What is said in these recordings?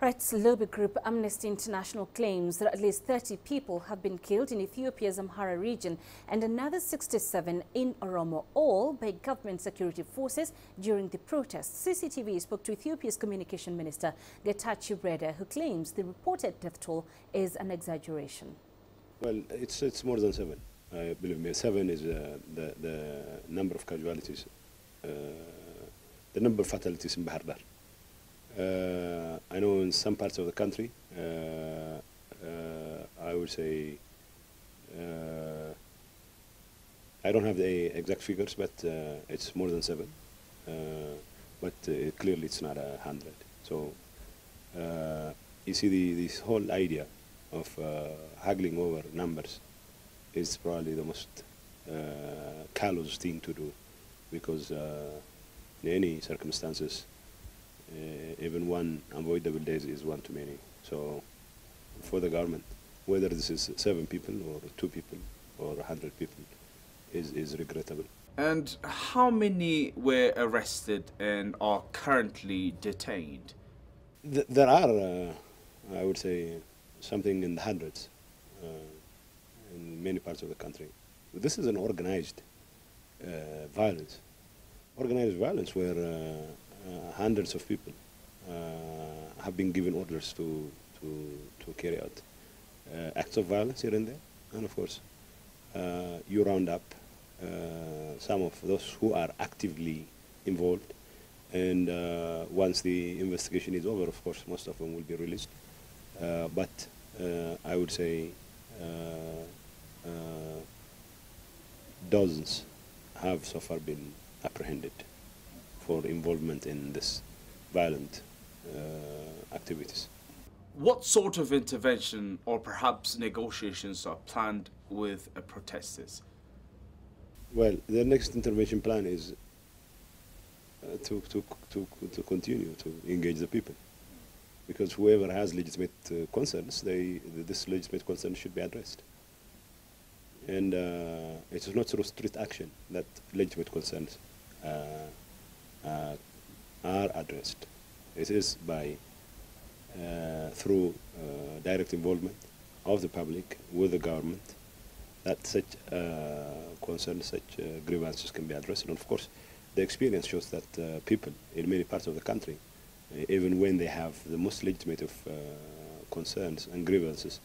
Rights lobby group Amnesty International claims that at least 30 people have been killed in Ethiopia's Amhara region and another 67 in Oromo, all by government security forces during the protests. CCTV spoke to Ethiopia's communication minister Getachew Reda, who claims the reported death toll is an exaggeration. Well, it's more than 7. Believe me, 7 is the number of casualties, the number of fatalities in Bahar Dar. I know in some parts of the country, I would say, I don't have the exact figures, but it's more than 7. But clearly it's not 100. So you see, this whole idea of haggling over numbers is probably the most callous thing to do, because in any circumstances, even one avoidable days is one too many. So for the government, whether this is 7 people or 2 people or 100 people is regrettable. And how many were arrested and are currently detained? There are, I would say, something in the hundreds in many parts of the country. This is an organized violence. Organized violence where hundreds of people have been given orders to carry out acts of violence here and there. And of course, you round up some of those who are actively involved. And once the investigation is over, of course, most of them will be released. But I would say dozens have so far been apprehended for involvement in this violent activities. What sort of intervention or perhaps negotiations are planned with protesters? Well, the next intervention plan is to continue to engage the people, because whoever has legitimate concerns, this legitimate concern should be addressed. And it is not through street action that legitimate concerns are addressed. It is by through direct involvement of the public with the government that such concerns, such grievances can be addressed. And of course, the experience shows that people in many parts of the country, even when they have the most legitimate of concerns and grievances,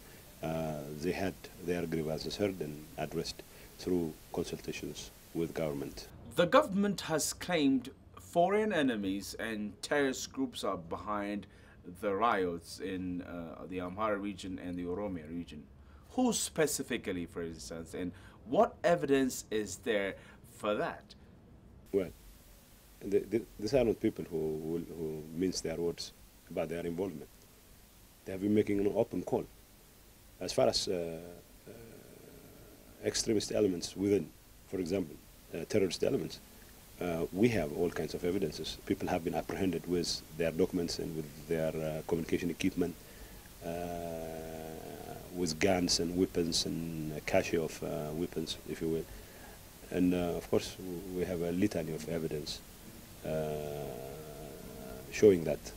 they had their grievances heard and addressed through consultations with government. The government has claimed foreign enemies and terrorist groups are behind the riots in the Amhara region and the Oromo region. Who specifically, for instance, and what evidence is there for that? Well, these are not people who mince their words about their involvement. They have been making an open call. As far as extremist elements within, for example, terrorist elements, we have all kinds of evidences. People have been apprehended with their documents and with their communication equipment, with guns and weapons and a cache of weapons, if you will. And of course, we have a litany of evidence showing that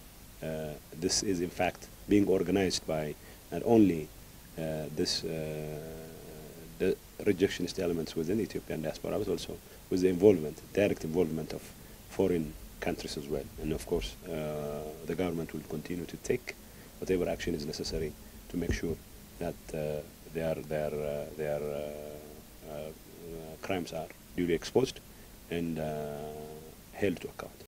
this is in fact being organized by not only the rejectionist elements within Ethiopian diaspora, but also with the involvement, direct involvement of foreign countries as well. And of course, the government will continue to take whatever action is necessary to make sure that their crimes are duly exposed and held to account.